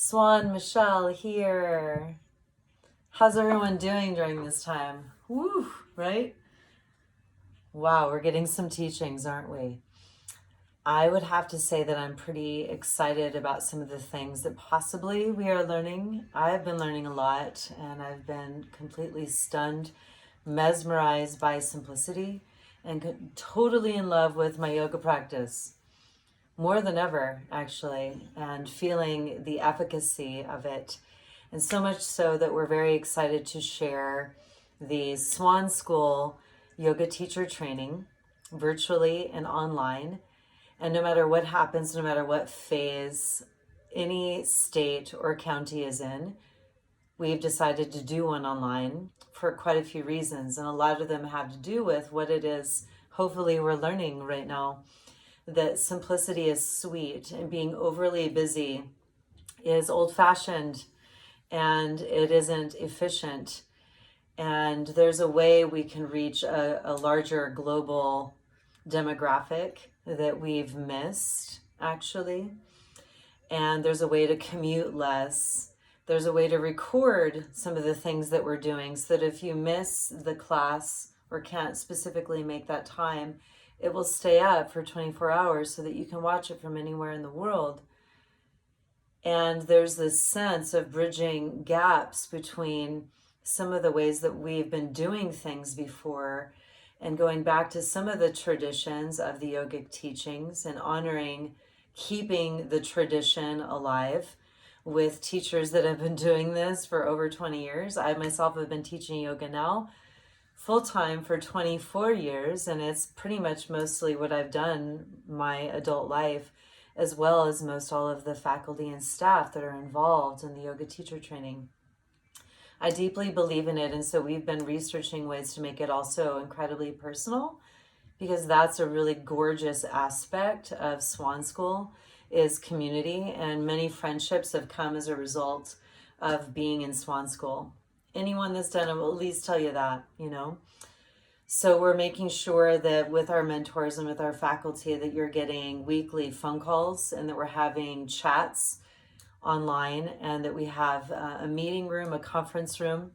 Swan, Michelle here. How's everyone doing during this time? Woo, right? Wow, we're getting some teachings, aren't we? I would have to say that I'm pretty excited about some of the things that possibly we are learning. I've been learning a lot and I've been completely stunned, mesmerized by simplicity, and totally in love with my yoga practice. More than ever, actually, and feeling the efficacy of it. And so much so that we're very excited to share the Swan School yoga teacher training virtually and online. And no matter what happens, no matter what phase any state or county is in, we've decided to do one online for quite a few reasons. And a lot of them have to do with what it is, hopefully, we're learning right now, that simplicity is sweet and being overly busy is old-fashioned and it isn't efficient. And there's a way we can reach a larger global demographic that we've missed, actually. And there's a way to commute less. There's a way to record some of the things that we're doing so that if you miss the class or can't specifically make that time, it will stay up for 24 hours so that you can watch it from anywhere in the world. And there's this sense of bridging gaps between some of the ways that we've been doing things before and going back to some of the traditions of the yogic teachings and honoring, keeping the tradition alive with teachers that have been doing this for over 20 years. I myself have been teaching yoga now full-time for 24 years, and it's pretty much mostly what I've done my adult life, as well as most all of the faculty and staff that are involved in the yoga teacher training. I deeply believe in it, and so we've been researching ways to make it also incredibly personal, because that's a really gorgeous aspect of Swan School is community, and many friendships have come as a result of being in Swan School. Anyone that's done it will at least tell you that, So we're making sure that with our mentors and with our faculty that you're getting weekly phone calls and that we're having chats online and that we have a meeting room, a conference room,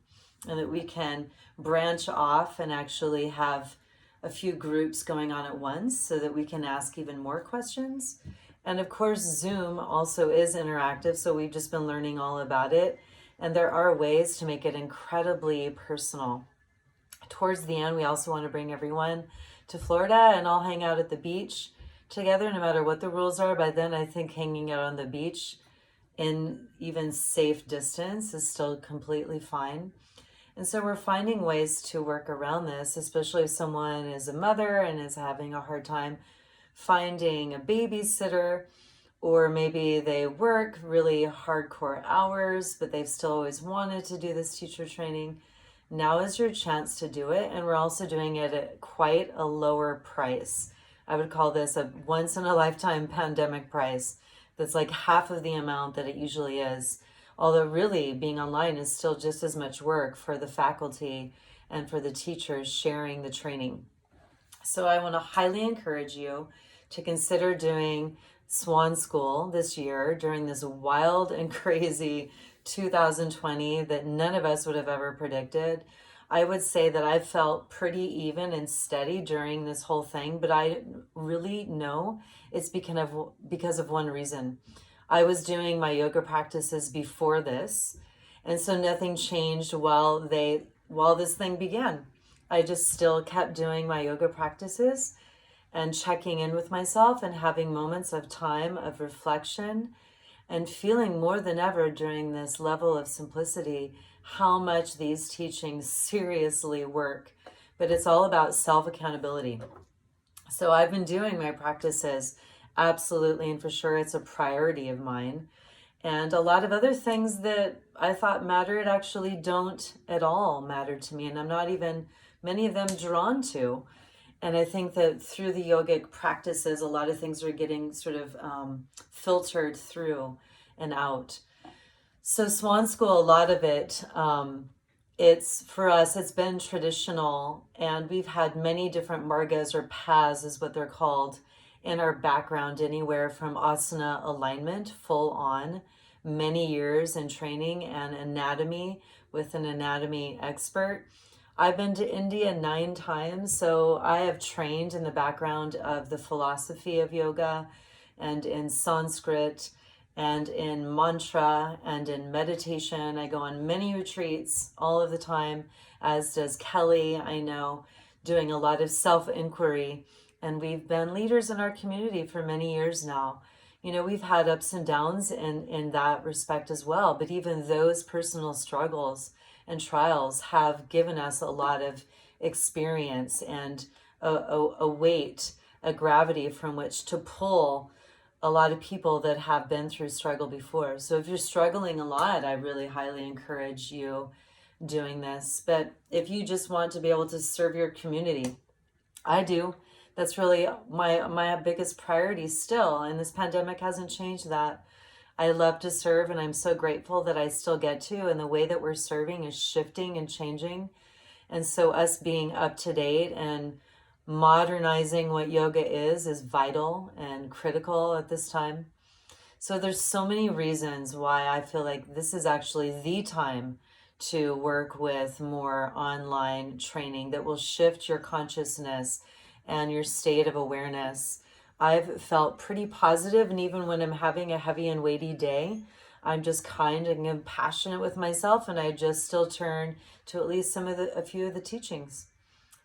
and that we can branch off and actually have a few groups going on at once so that we can ask even more questions. And of course, Zoom also is interactive, so we've just been learning all about it. And there are ways to make it incredibly personal. Towards the end, we also want to bring everyone to Florida and all hang out at the beach together, no matter what the rules are. By then, I think hanging out on the beach in even safe distance is still completely fine. And so we're finding ways to work around this, especially if someone is a mother and is having a hard time finding a babysitter, or maybe they work really hardcore hours, but they've still always wanted to do this teacher training. Now is your chance to do it. And we're also doing it at quite a lower price. I would call this a once in a lifetime pandemic price. That's like half of the amount that it usually is. Although really being online is still just as much work for the faculty and for the teachers sharing the training. So I want to highly encourage you to consider doing Swan School this year during this wild and crazy 2020 that none of us would have ever predicted. I would say that I felt pretty even and steady during this whole thing, but I really know it's because of one reason. I was doing my yoga practices before this, and so nothing changed while this thing began. I just still kept doing my yoga practices and checking in with myself and having moments of time of reflection and feeling more than ever during this level of simplicity how much these teachings seriously work. But it's all about self-accountability. So I've been doing my practices absolutely, and for sure it's a priority of mine. And a lot of other things that I thought mattered actually don't at all matter to me, and I'm not even many of them drawn to. And I think that through the yogic practices, a lot of things are getting sort of filtered through and out. So Swan School, a lot of it, it's for us, it's been traditional, and we've had many different margas or paths is what they're called in our background, anywhere from asana alignment, full on, many years in training and anatomy with an anatomy expert. I've been to India 9 times, so I have trained in the background of the philosophy of yoga and in Sanskrit and in mantra and in meditation. I go on many retreats all of the time, as does Kelly, I know, doing a lot of self-inquiry. And we've been leaders in our community for many years now. You know, we've had ups and downs in that respect as well, but even those personal struggles and trials have given us a lot of experience and a weight, a gravity from which to pull a lot of people that have been through struggle before. So if you're struggling a lot, I really highly encourage you doing this. But if you just want to be able to serve your community, I do. That's really my biggest priority still, and this pandemic hasn't changed that. I love to serve, and I'm so grateful that I still get to, and the way that we're serving is shifting and changing. And so us being up to date and modernizing what yoga is vital and critical at this time. So there's so many reasons why I feel like this is actually the time to work with more online training that will shift your consciousness and your state of awareness. I've felt pretty positive, and even when I'm having a heavy and weighty day, I'm just kind and compassionate with myself, and I just still turn to at least a few of the teachings.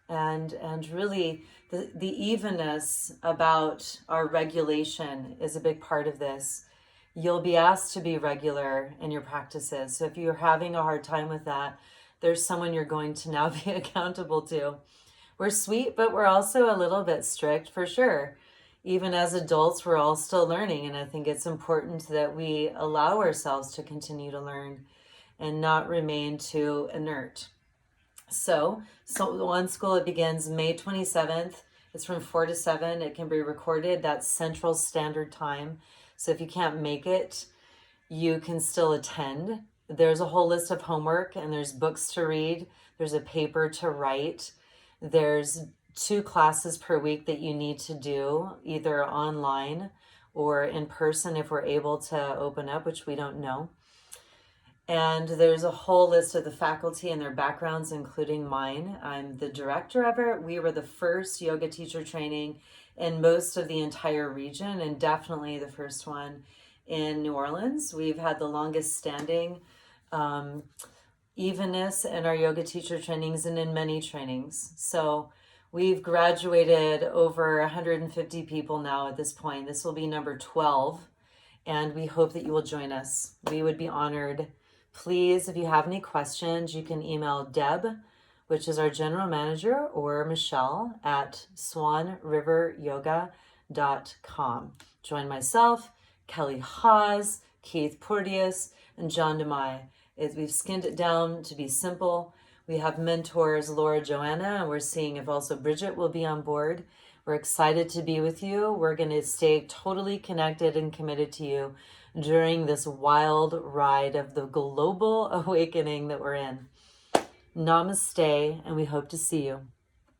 And really the evenness about our regulation is a big part of this. You'll be asked to be regular in your practices. So if you're having a hard time with that, there's someone you're going to now be accountable to. We're sweet, but we're also a little bit strict for sure. Even as adults, we're all still learning. And I think it's important that we allow ourselves to continue to learn and not remain too inert. So one school, it begins May 27th. It's from 4 to 7. It can be recorded. That's Central Standard Time. So if you can't make it, you can still attend. There's a whole list of homework, and there's books to read. There's a paper to write. There's 2 classes per week that you need to do, either online or in person if we're able to open up, which we don't know. And there's a whole list of the faculty and their backgrounds, including mine. I'm the director of it. We were the first yoga teacher training in most of the entire region, and definitely the first one in New Orleans. We've had the longest standing evenness in our yoga teacher trainings and in many trainings. So we've graduated over 150 people now at this point. This will be number 12, and we hope that you will join us. We would be honored. Please, if you have any questions, you can email Deb, which is our general manager, or Michelle at swanriveryoga.com. Join myself, Kelly Haas, Keith Porteous, and John DeMai. We've skinned it down to be simple. We have mentors, Laura, Joanna, and we're seeing if also Bridget will be on board. We're excited to be with you. We're going to stay totally connected and committed to you during this wild ride of the global awakening that we're in. Namaste, and we hope to see you.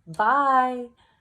Bye.